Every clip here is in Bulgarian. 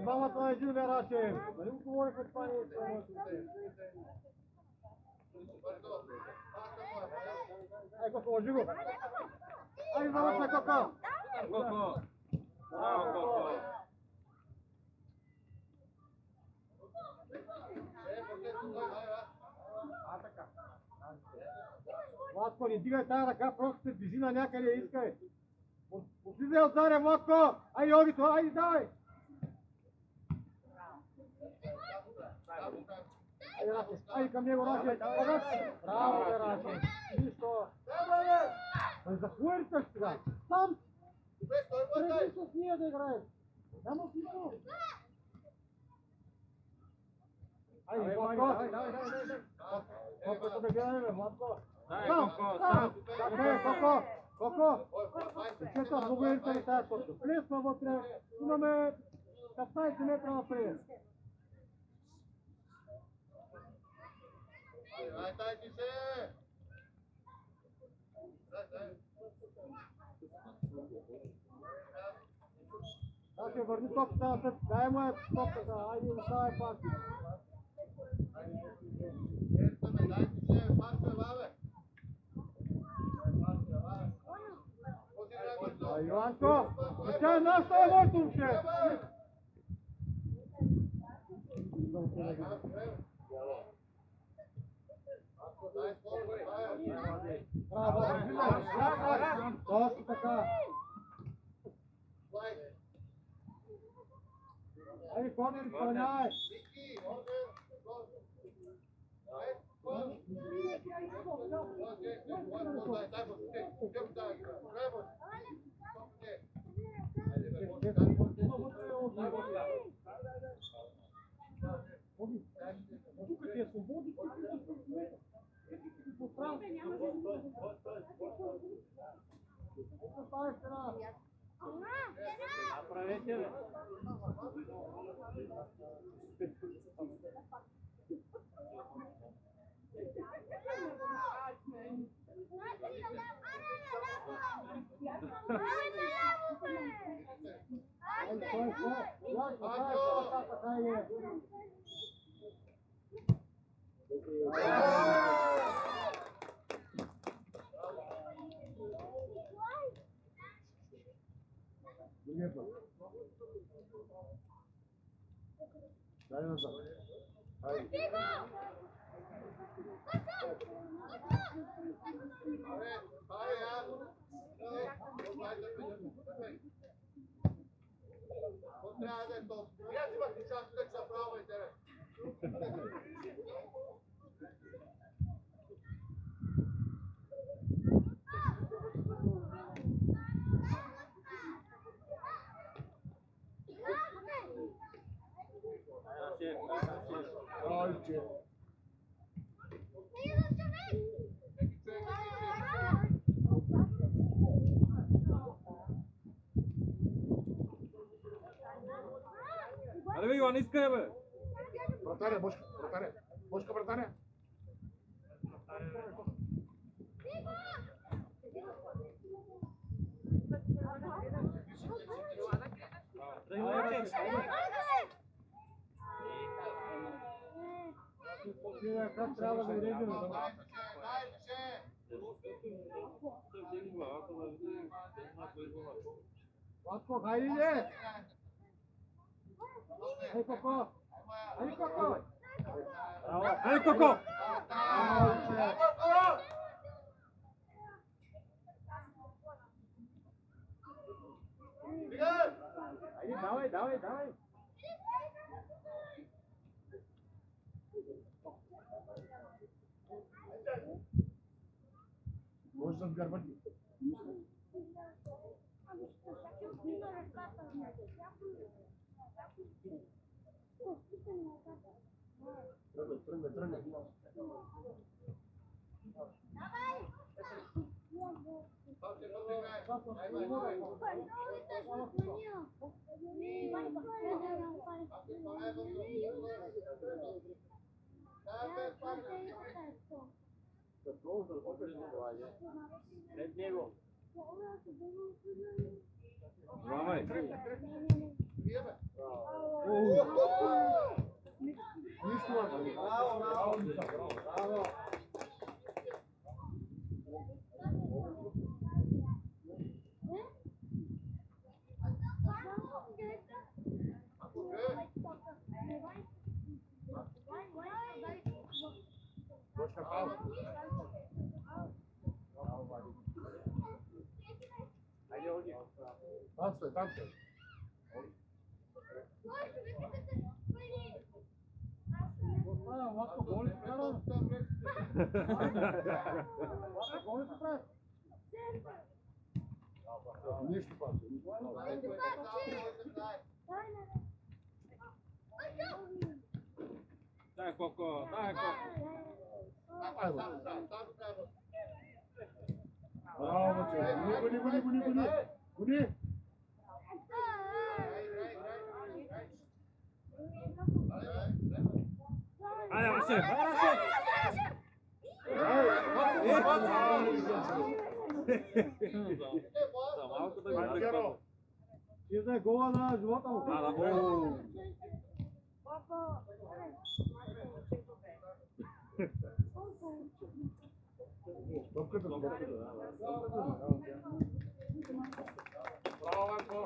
Двамата един вераче. Дали му говори под това нещо? Ай, Коко, ложи го. Ай, завършай, Коко. Коко. Браво, Коко. Владко, не дигай тая ръка, просто се движи на някъде и искай. Послизай отзаде, Владко! Айде, Огито, айде, давай! Айде, Раче, айде към него, Раче! Браво, бе, Раче! Нищо! Ай, за кое рискаш сега? Сам! Треби с ние да играеш! Няма всичко! Айде, Владко! Колкото да гледаме, бе, Владко! Дай, Коко, сам! Чакай, Коко! Коко! Чета, много е интересна тази точка. Влезме вътре, имаме 15 метра напред. Вращайте се! Значи, върни топката напред. Дай му е топката, айде оставай пак. Ето ме, дайте се, пак се лаве! Иванко, тя е нашата е моето момче! Браво! Точно така! Айде, Корнер, изпълнявай! Тук ти е свободно, направете, бе! Дай назад. Аре бе, Иван, искай бе! Братаре, Бошка, братаре! Бошка, братаре! Как трябва да уреждаме? Владко, хайде ли? Ай, Коко! Ай, Коко! Ай, Коко! Айде, давай, давай, давай! Може да сгърбати. Тръгне. Пред него. Давай. Нищо важно. Браво. Точка фаул. Танцуй. Ovako goli su pravili. Ovako goli su pravili. Нищо паче. Дай Коко, дай Коко. Браво, че. Гони. Ајде, Расе. За малку да го прекопам. Ще да е гола на живота му. Браво, Ванко.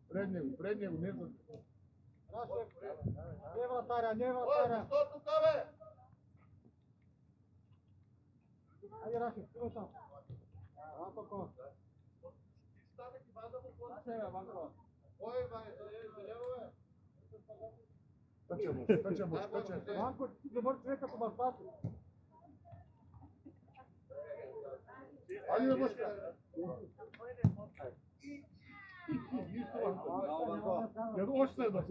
Пред него, не за... Рашев, не вратаря. Ajde Rašif, stigo sam. Ovako ko. Raševe, ovako. Тъча. Ванко, ти си добър човек, ако ме спаси. Айде, Бошка. Още следва.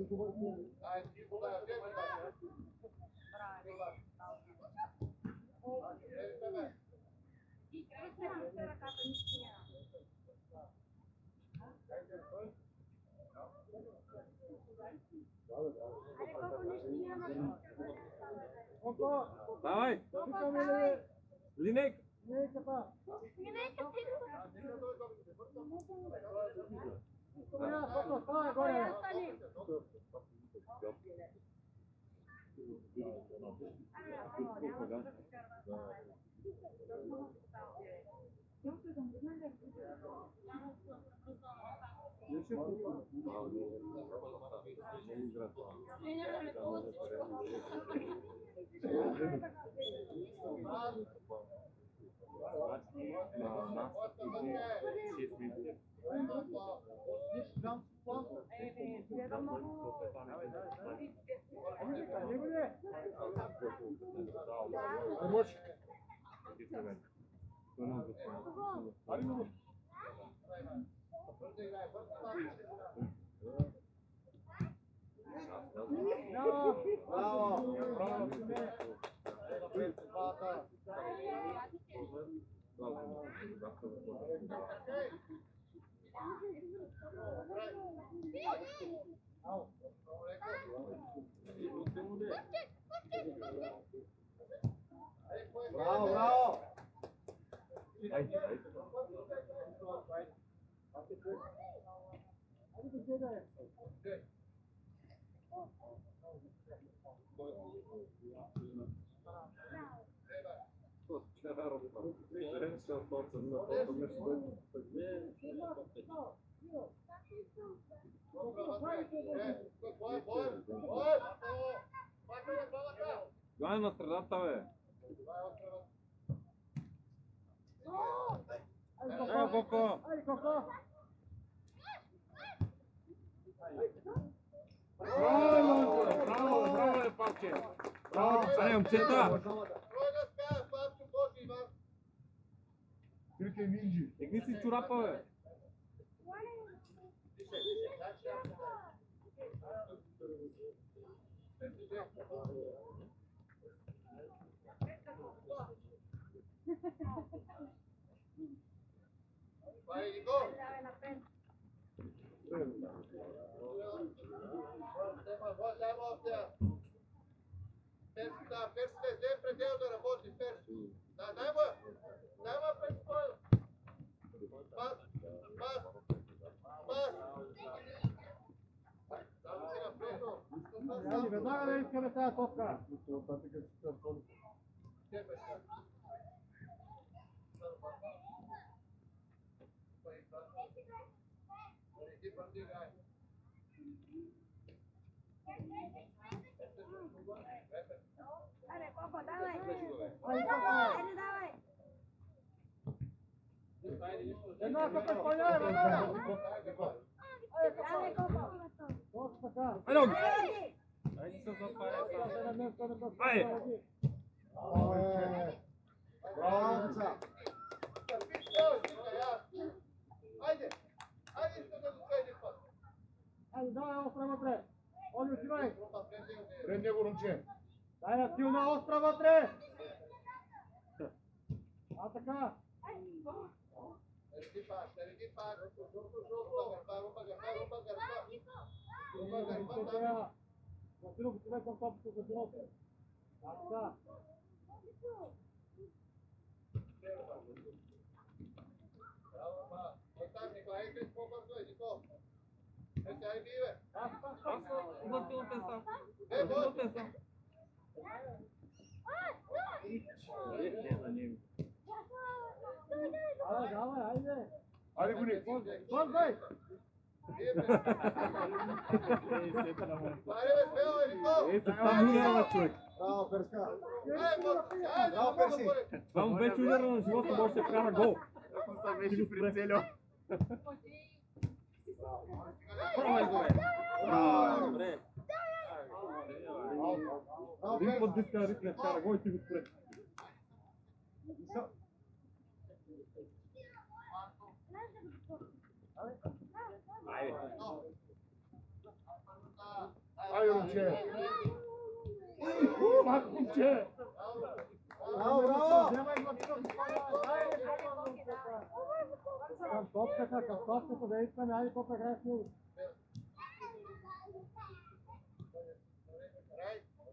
Давай. Линейк. Линейката. Ставай горе. Bravo. Гледай на средата, бе. Ево, Коко. Браво, папче. Ајде, момчета. Трите нинджи. Егни си чорапа, бе. Перси, sempre deu da работи, перси. Дай перси. Пас. Dale, Coco, dale. Ai, Coco. Dale, dale. Едно Coco изпълнява, бе! Dale, Coco. Точно така. Айде, Ог. Dale. Айде се запарете. Сега на място на Coco. Ајде. Браво, деца. Ajde, ajde isto da dođe pa. Айде, давай остра вътре. Оди, отивай. Пред него, Румче. Дай я силна остра вътре. А така. Tergi pas. Rumah Сега. Василов, отивай към топката за дъното. А така. Bravo, pa. Otak, Nikolaj, ideš po brzo, idi to. Jesi aj bive? Излътил те са. E, bod. Те са. Давай, давай, айде. Айде, Гони. Бързай. Bive. Pare, bе, speo, idi to. Е, само ударава човек. Браво, Перска. Aj, bod. Ajde, Bravo, Persi. Това му беше удара на живота, може да вкара гол. Съм вече прицелил. Пробай го, бе. Браво, добре. Един път диска Рик не вкара гол и ти го спре. Айде. Айде, Румче. Мак, Румче. Браво, браво. Вземай Василов. Дай, към топката да искаме. Айде, Coco, играй с него.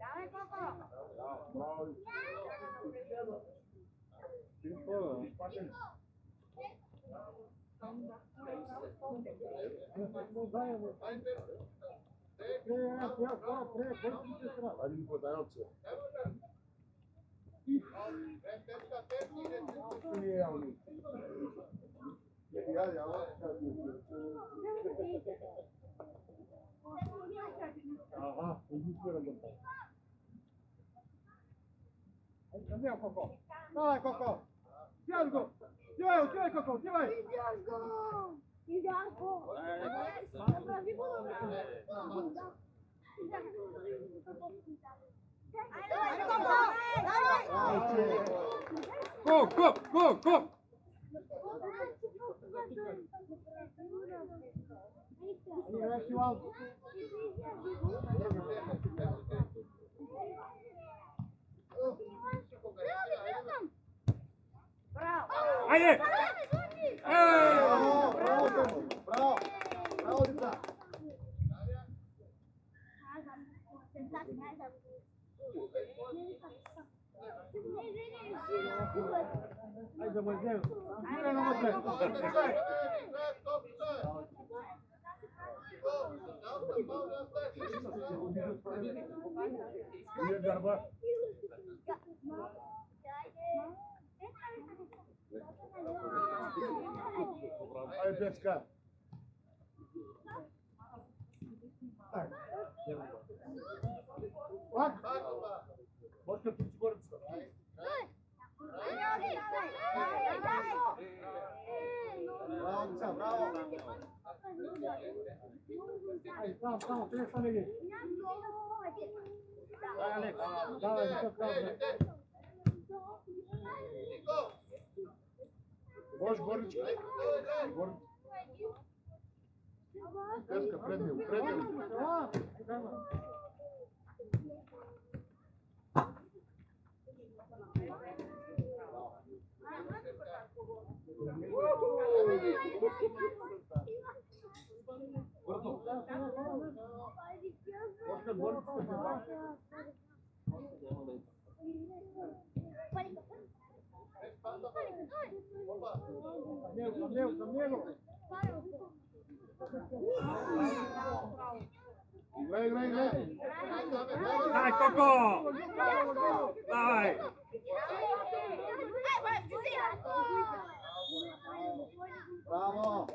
Dale, Coco. Браво. Заедно. Айде, ми подай опция. Ага, единствено. Камел, Coco. Давай, Coco. Сядь го. Отивай, Coco, отивай. Изярко. Go! Играй Шивал. Айде! Браво, браво, Темо. Браво. Браво, деца. Айде, мъже. Играй навътре. Вие гърба. Айде, Пецка. Пак. Бошка, ти си горицата. Браво, деца, браво. Айде, само, престане ги. Алекс. Давай, висок. Бош, горичка. Горичка. Пецка, пред него, пред него. Бошка, горицата. Към него. Играј, играј, играј. Дај, Коко! Давај! Браво!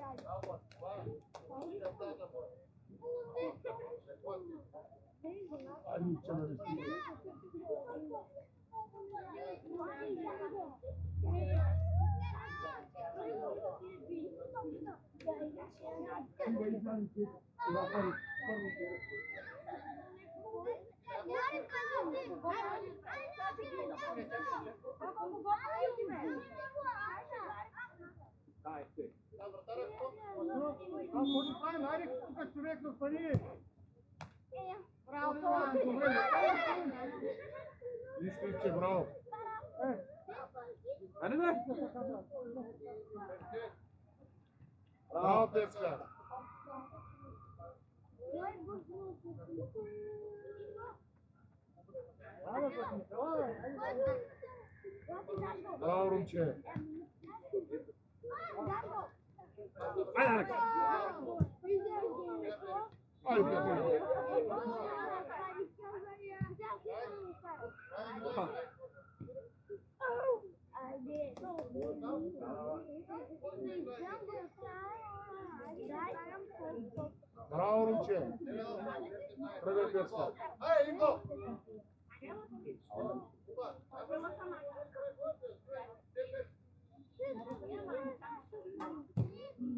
Ајде, че не стига. Дај, ти. Може правим, ајде, тука човек настани. Ништо исче, браво. Ајде, бе! Браво, Пецка. Браво, Румче. Ајде, Алекс! Ајде, пријатели. Браво, Румче. Прве Пецка. Ајде, Инго!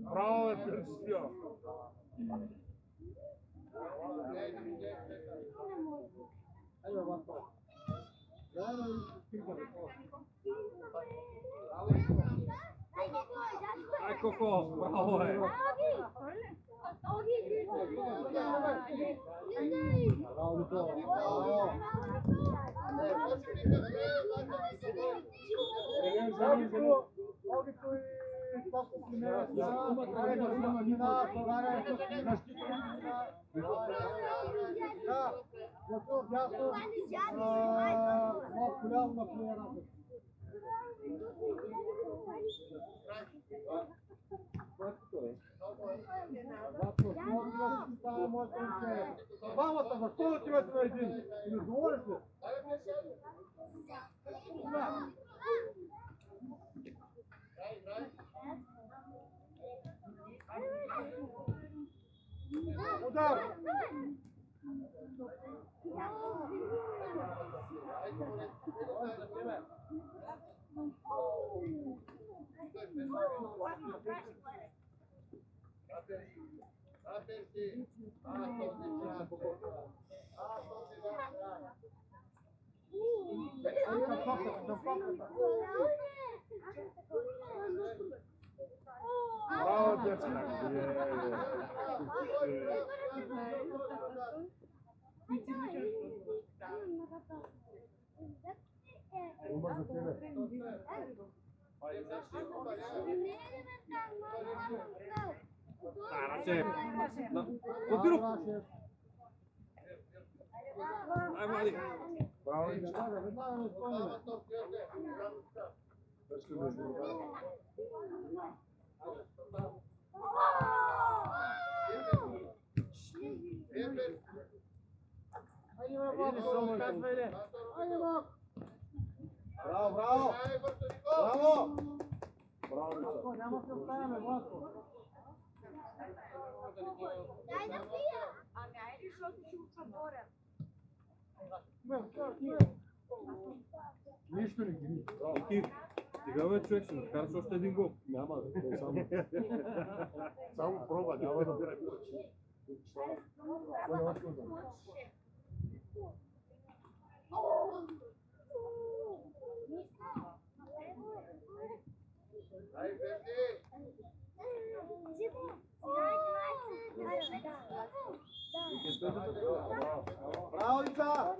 Браво, Пецка. Ајде, вако. Ај, Коко! Браво, е! Браво, Никола. Огито и Пако Кимера, Мина, Тогаре, защитник Да, готов, јасно, малку ляво на плеерата. Вако, мојот да си става мојот рече. Двамата, зашто да отивате на един? И не говориш ли? Удар! Браво, Пецка. Ума за тебе. Раче! Контиру! Ај, млади! Браво, Веднага не спомням. Пецка между Ајде, браво, казва иде. Ајде, браво. Браво, браво. Браво. Браво, няма се оставяме, Вако. Ништо не ги. Ти, стига бе, човек, ще накараш още един гол. Няма, само. Само проба, няма да бира повече. Браво, Ица!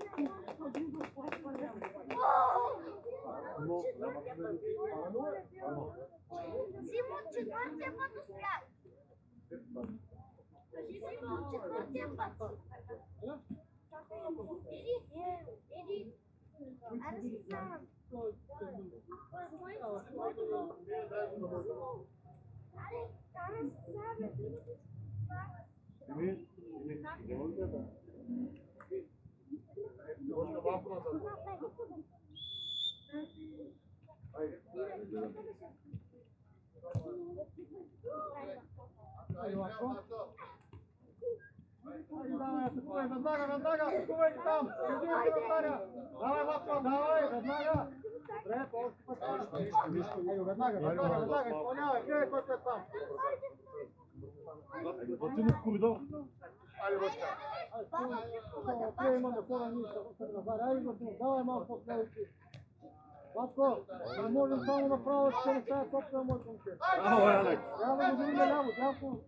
Симон, четвъртия път успя. Симон, четвъртия път. Еди. Аре си сам. Аре, Бошка малку назад. Ајде, Васко. Ајде, давај, атакувај, веднага, атакувај там. Кажи вратаря. Давај, Васко, давај, веднага. Пред, още път. Ајде, веднага, изпълнявай, гледай кој е там. Почини Кубидо. Ајде, Бошка. Прije imamo pora ništa, давај малко по-следујќи. Васко, не можем само направо, ще не става топлия мой комче. Браво, Алекс. Трябва да го видим ляво, ляво.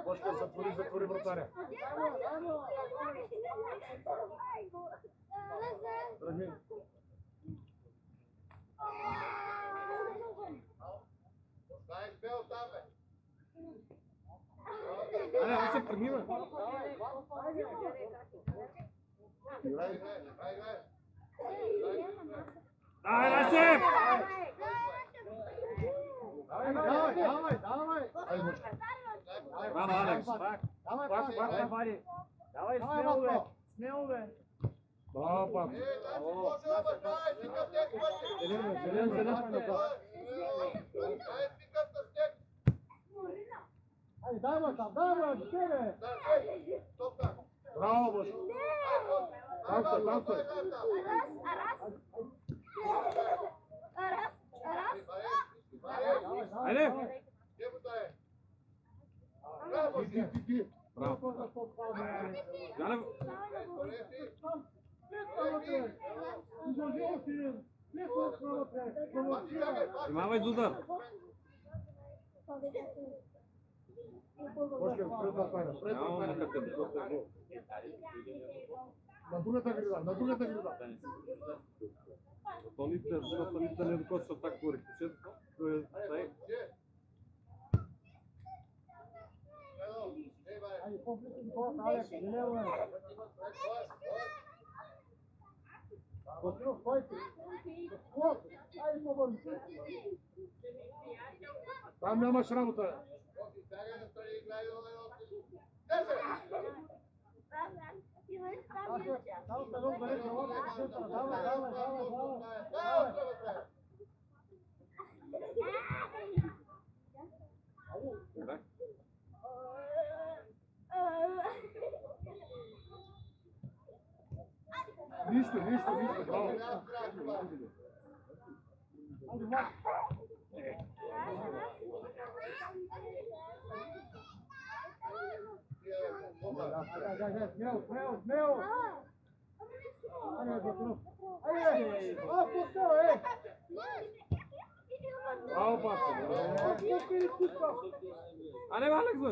Бошка, затвори вратаря. Држи. Знаеш бел там бе. Ајде, ајде се тргнива. Ајде, Расип! Давай. Ајде, Бошка. Браво, Алекс. Давай, Вари. Давај Давај, смело, бе. Васко. Смело, бе. Браво, пап. Ајде, давај там, давај, тебе. Браво, Бошка. Там стој. Ајде. Ти. Браво. Галев. Имавај удар. Бошка, пред вратаря. Нямам на каде. На другата грида. Столите не докосва тако рикошет. Тој е Ајде, комплексни кола, Алекс, лево е. Готово, стојте. Ајде, поборни. Там нямаш работа. Само се много далеч, давай. Нищо, браво. Смело. Ајде, готово. Ајде, пустео, Браво, пап. Ајде, Алекс, бе.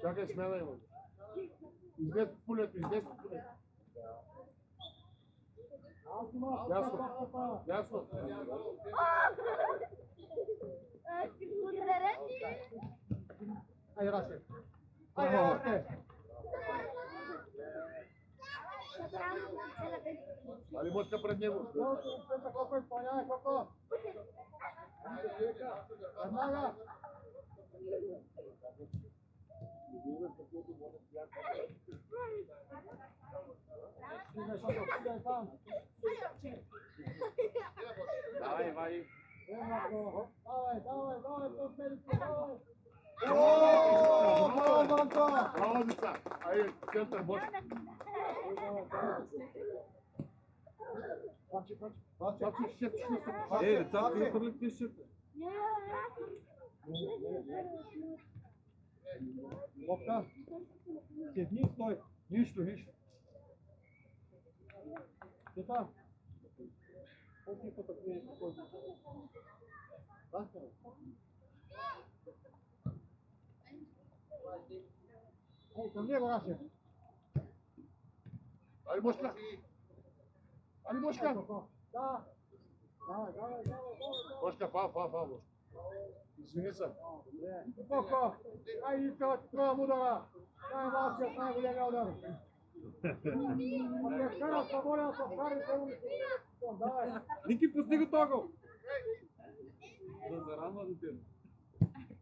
Чакай, смело има. Измести пулето. Ясно. Ајде, Расип. Ајде, Орте. Али Бошка пред него. Колко изпълнявай, колко? Веднага. Стигай сам. Давај, вари. Давай, по-следите, давай. Браво, деца. Ајде, центар Бошка. Пачи, ще се. Е, децата ги фрлите шите. Лопта. Седни, стой. Ништо. Сета. Потихо така не подходи. Ей, към него, Раше. Ајде Бошка. Да. Давай. Бошка, фал. Извини се. Коко. Ајде, искават тројам удара. Најмалкиот, најголемиот удар. Ако е карат, па моля да се вкари се давай. Ники постигу тоа гол. Да зарадва дете.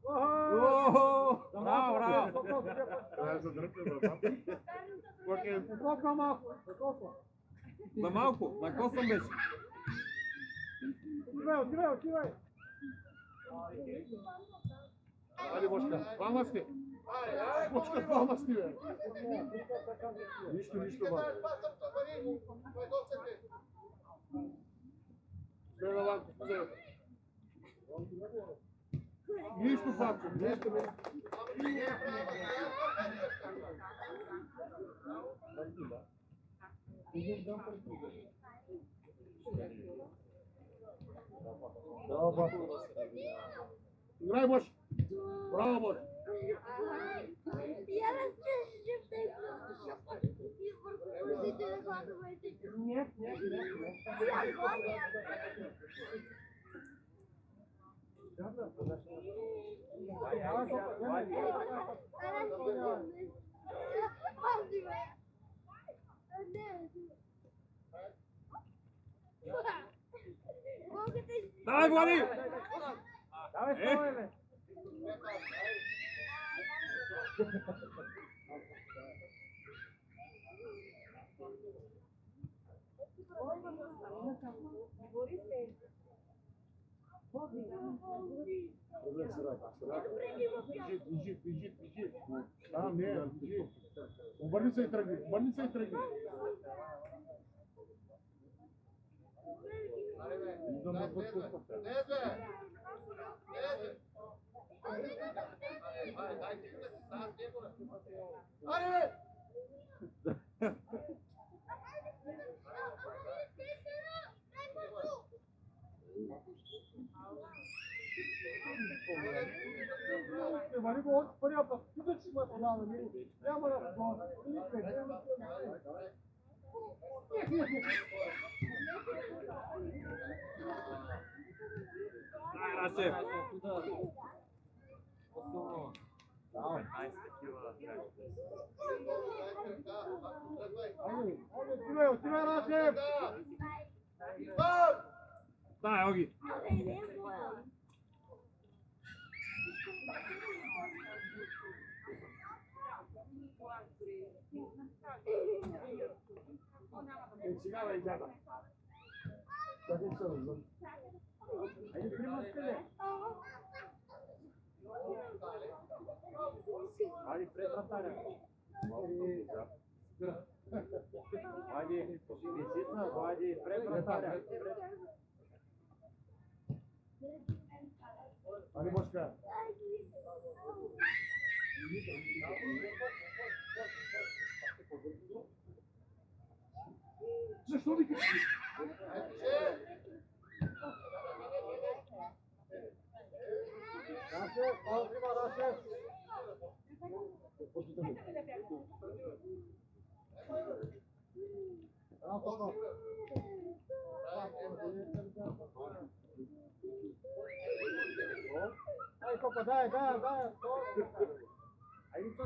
Браво. Треба да дрпне, брат. Кој Колко малко? Колко? За малку, на косам беше. Отивај. Ајде Бошка, двама сте. Бошка, двама сте, бе. Ништо, брат. Гледа ванко, позајте. Ништо, папче, ништо, бе. Играј, Бош. Браво, Бош. Я разчешем и върху да гладувайте. Нет. Я гладя. Давай, Влади! Давай, ставаме. Бежи. Там, не, бежи. Обърни се и тръгни. Вали го от първия път. Тук си ме подава. Няма да подава. Раше! Айде, отивай, Раше! Дай, Оги! Сега бе, изяда. Къде се развън? Айде, примаскале! Айде, пред вратаря! Айде, десица, айде, пред вратаря! Айде, Бошка! Защо викаш? Раше, паузима, Раше! Браво, Ай, Коко, дай! Айде,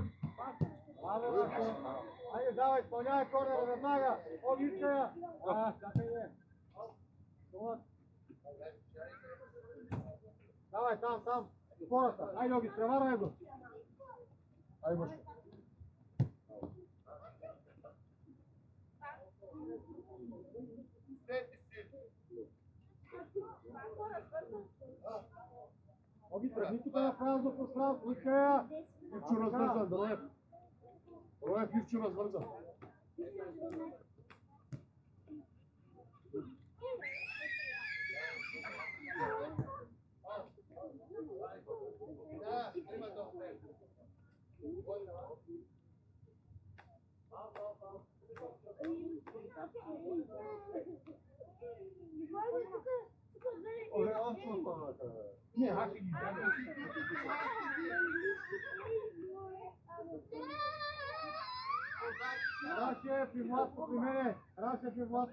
Айде, давай, изпълнявай корнера веднага! Оги, иска я! Чакай не! Давай, там! Хората! Айде, Оги, преварвай го! Айде, Бошко! Оги, тръгни тук на празно пространство, иска я! Ивчо развързан, Роев! Ивчо развързан! Не, хаки ги Раше, Пивлат, при мене. Раше, Пивлат.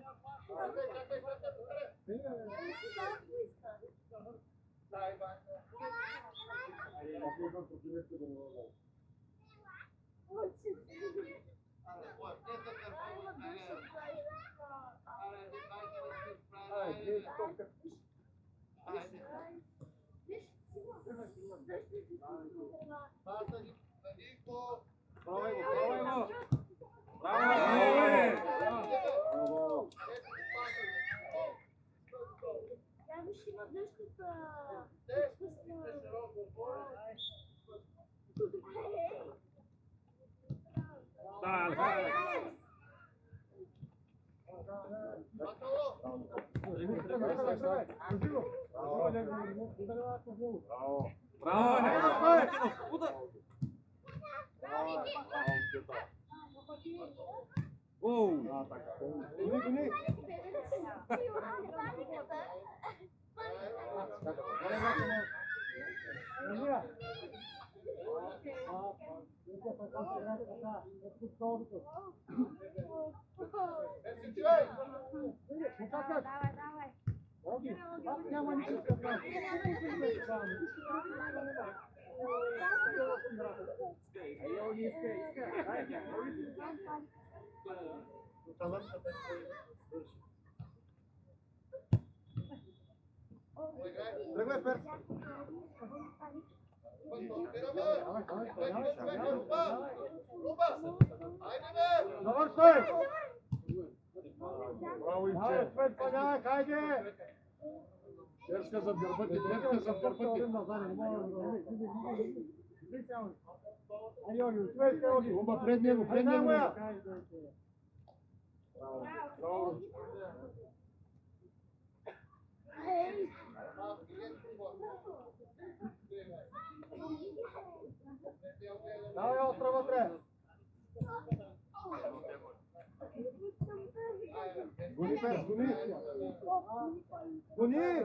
Пробај го. Я виши на дешката. Дерска за гърбати, дерска за гърбати. Оба пред него, пред него. Браво. Давай остро вътре. Гони, Перс, гони. Гони!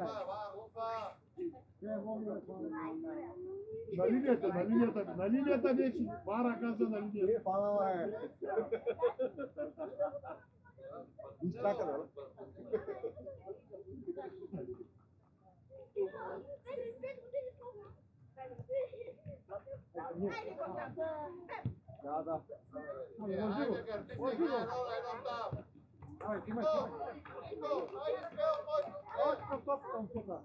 На линията вече. Пара каза на линията. Панама е. Изчака, да? Да. Давай, снимай. Още към топката му тука.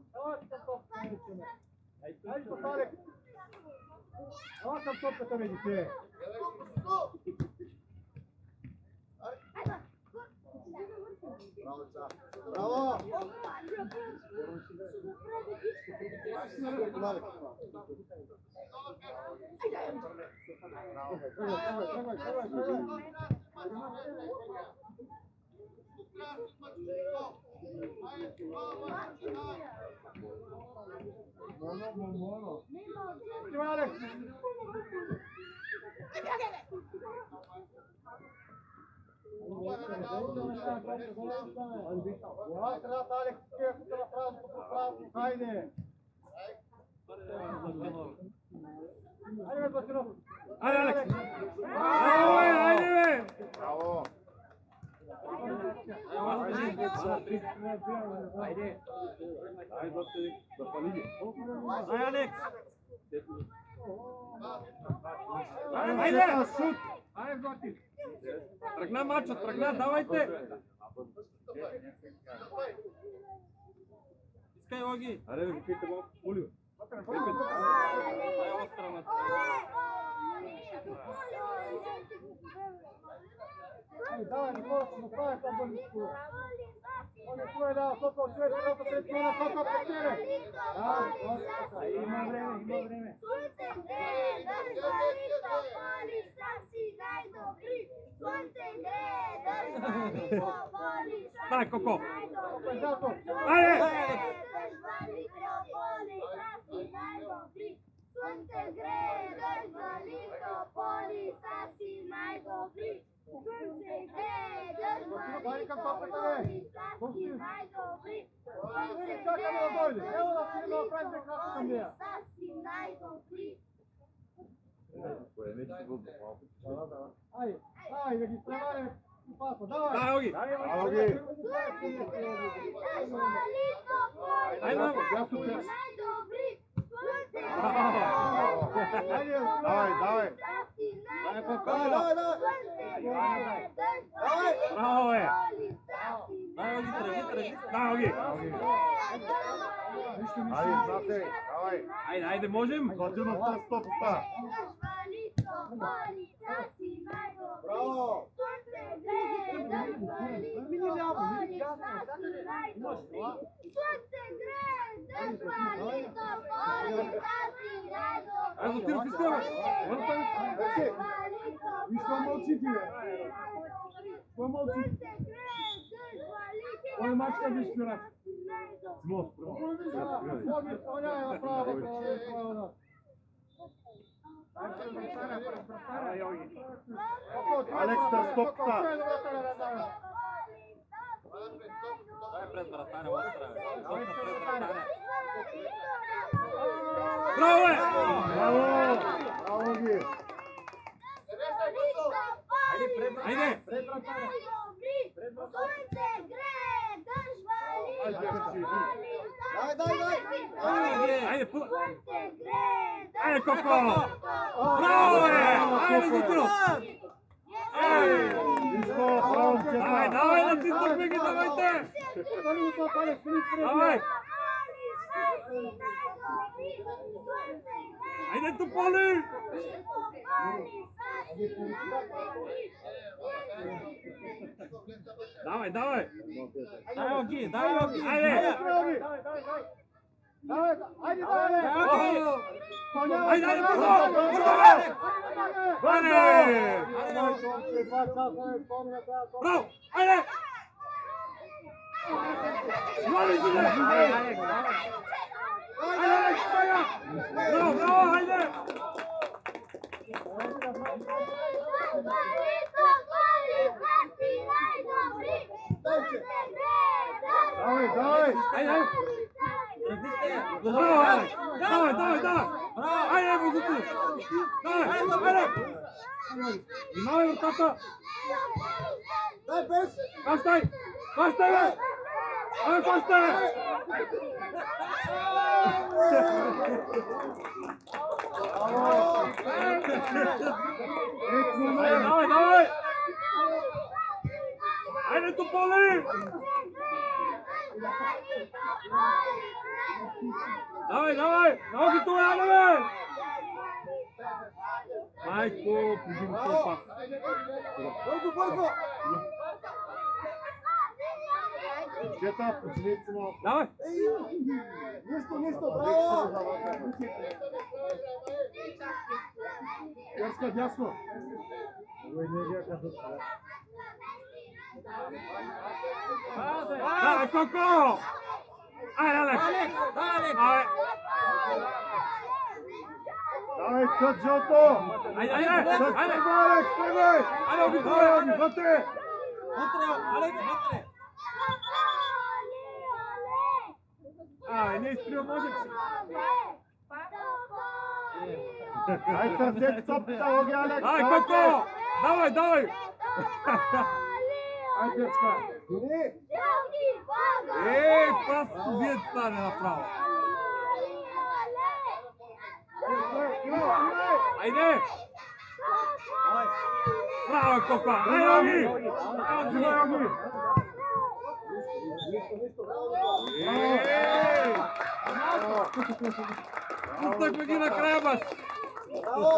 Айде, Пасалек. Ела към топката, бе, дете. Браво! Хайде! Айде, Бачинов! Айде, Алекс! Айде, бе! Браво! Айде! Айде, Алекс! Айде! Шут! Айде, Златин! Тръгна мачът, тръгна, давайте! Искай, Оги! Аре, бе, викайте малко, моли бе! Ай, острана! Давай, Никола, се направя по-бързо. Он е твой, да, топъл човек, който пред това на топъл пред тебе. Има време. Дай, Коко! Пензато. Айде! Sunce greje, dojš valito, poli sasi najdobri. Sunce greje, dojš valito, poli sasi najdobri. Sunce greje, dojš valito, poli sasi najdobri. Ajde, ajde, da gi spremare i pasa, давай! Дай, Оги! Оги! Sunce greje, dojš valito, poli sasi najdobri. Sunce greje, Давай, давай! Дай, Коко! Браво, е! Дай, Оги, тръгни! Дай, Оги! Ајде, знате, давај! Ајде, ајде, можем! Годино втор стопта! Браво! Ајде, отири си скоро! И што молчите, бе? Што молчите? Кој мач ќе ги спират? Смос, прво. Оги, оњај направо, право. Алекстар, стопта! Дай пред вратаря, остра! Браво, е! Браво! Браво ги! Ајде! Ајде, пула! Ајде, Коко! Браво, е! Ајде, Зутро! Исто, браво, Давај, давај, натиснахме ги, давајте! Давај! Ајде, Тополи! Давај, давај! Дај, Оги, дај, Оги! Ајде! Ajde, Ајде, ајде, бързо! Бързо, бе! Браво! Ајде! Моли ги, бе! Браво, браво, ајде! Давај, давај! Ајде! Браво, Алекс! Давај, давај, давај! Ајде, Бузути! Давај, ајде! Имаме вратата! Фаштай! Фаштай, бе! Ајде, фаштай, бе! Ајде, давај, давај! Ајде, Тополи! Давај, давај! Ноги тука, ајде, бе! Мајко, пужим со пас. Бързо, бързо! Чета, почнецимо. Давај! Нищо, браво! Јарска дјасно. Овој не ја кажа. Давај, Коко! Ајде, Алекс! Ајде! Давај, Каджото! Ајде, ајде! Ајде! Алекс, тргој! Ајде, Оги, Давај, Оги, вътре! Алекс, вътре! Не изтрио ножец! Ај, търсет топта, Оги, Алекс! Ај, Коко! Давај, давај! Ај, дечка! Пас вие стане направо! Ајде! Браво, Коко! Ајде, Оги! Давај, Оги! Пуснахме ги на краја баш! Браво!